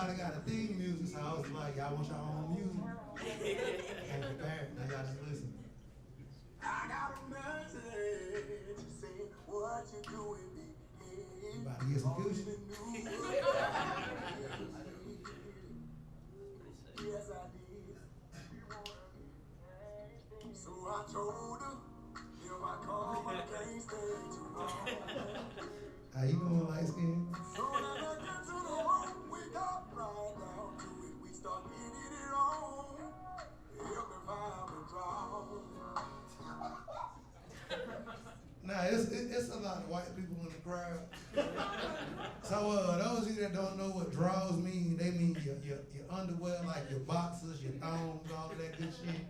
everybody got a theme music, so I was like, y'all want your own music? And prepared. Now y'all just listen. I got a message saying what you doing me. You about to get some coochie? Yes, I did. So I told her, if I come, I can't stay too long. How you doing, light skin? So when I get to the room, we got right down to it. We start getting it on. Help me find the draw. Nah, it's a lot of white people in the crowd. So those of you that don't know what draws mean, they mean your underwear, like your boxers, your thongs, all of that good shit.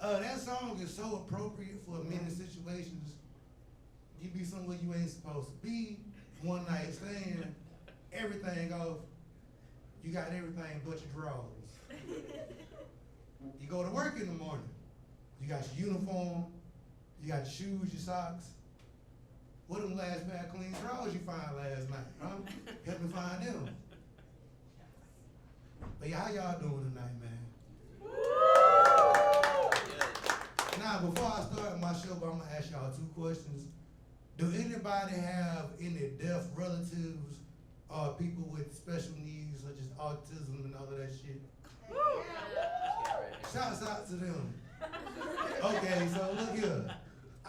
That song is so appropriate for many situations. You be somewhere you ain't supposed to be, one night stand, everything off. You got everything but your drawers. You go to work in the morning. You got your uniform. You got your shoes, your socks. What them last pair of clean drawers you find last night, huh? Help me find them. But yeah, how y'all doing tonight, man? Now, before I start my show, I'm gonna ask y'all 2 questions. Do anybody have any deaf relatives or people with special needs such as autism and all of that shit? Shouts out to them. Okay, so look here.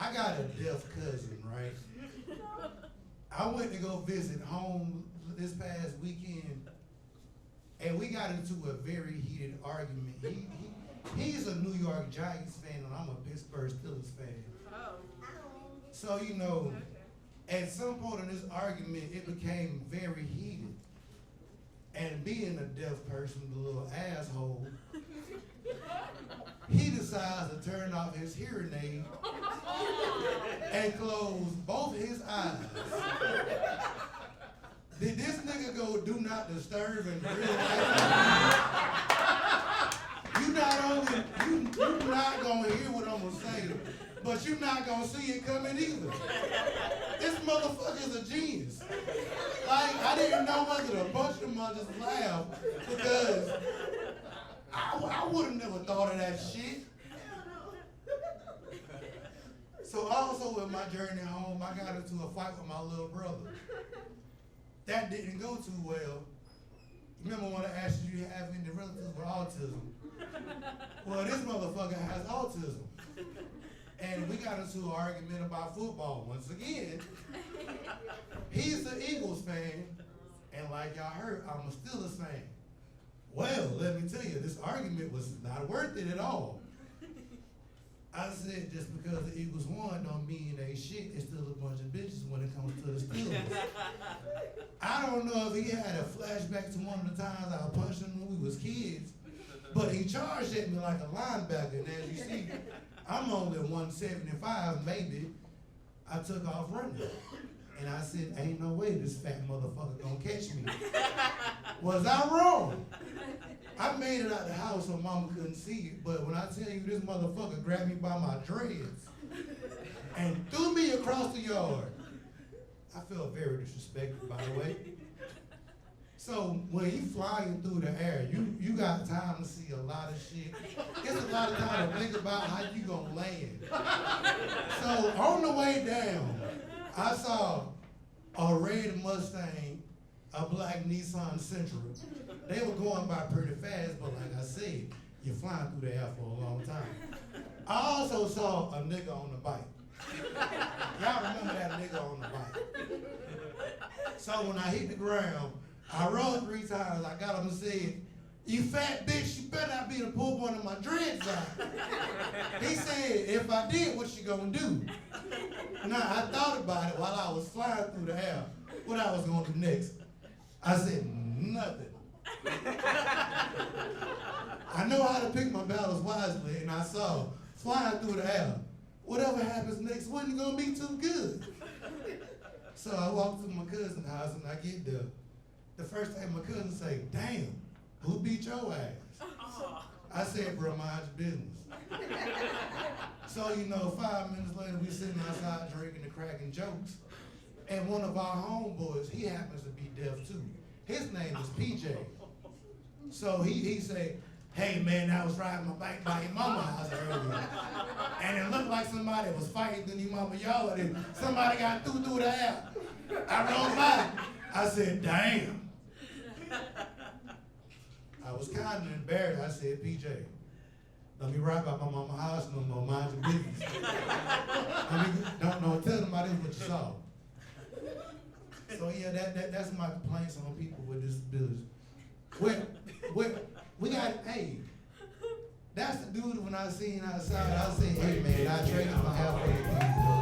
I got a deaf cousin, right? I went to go visit home this past weekend, and we got into a very heated argument. He's a New York Giants fan, and I'm a Pittsburgh Steelers fan. So, you know, at some point in this argument, it became very heated. And being a deaf person, the little asshole, he decides to turn off his hearing aid and close both his eyes. Did this nigga go do not disturb in real life? You not gonna hear what I'm gonna say, but you're not gonna see it coming either. This motherfucker's a genius. Like, I didn't know whether to punch him or just laugh, because I would have never thought of that shit. So also with my journey home, I got into a fight with my little brother. That didn't go too well. Remember when I asked you, do you have any relatives with autism? Well, this motherfucker has autism. And we got into an argument about football once again. He's the Eagles fan, and like y'all heard, I'm a Steelers fan. Well, let me tell you, this argument was not worth it at all. I said just because the Eagles won don't mean they shit. It's still a bunch of bitches when it comes to the Steelers. I don't know if he had a flashback to one of the times I punched him when we was kids, but he charged at me like a linebacker, and as you see, I'm only 175 maybe. I took off running. And I said, ain't no way this fat motherfucker gonna catch me. Was I wrong? I made it out the house so mama couldn't see it, but when I tell you this motherfucker grabbed me by my dreads and threw me across the yard, I felt very disrespected, by the way. So when you flying through the air, you got time to see a lot of shit. It's a lot of time to think about how you gonna land. So on the way down, I saw a red Mustang, a black Nissan Sentra. They were going by pretty fast, but like I said, you're flying through the air for a long time. I also saw a nigga on the bike. Y'all remember that nigga on the bike? So when I hit the ground, I rolled 3 times. I got up and said, "You fat bitch, you better not be to pull one of my dreads out." He said, "If I did, what you gonna do?" Now, I thought about it while I was flying through the air, what I was gonna do next. I said, nothing. I know how to pick my battles wisely, and I saw, flying through the air, whatever happens next wasn't gonna be too good. So I walked to my cousin's house, and I get there. The first thing my cousin say, "Damn, who beat your ass?" I said, "Bro, mind your business." So, 5 minutes later, we sitting outside drinking and cracking jokes. And one of our homeboys, he happens to be deaf too. His name is PJ. So he said, hey man, I was riding my bike by your mama's house earlier. And it looked like somebody was fighting in your mama's yard and somebody got through the air. I rode by. I said, damn. I was kind of embarrassed. I said, PJ, don't be right by my mama's house no more. Mind your business. I mean, don't tell nobody what you saw. So yeah, that's my complaints on people with disabilities. We got, hey, that's the dude when I seen outside, I said, hey man, I traded my half for the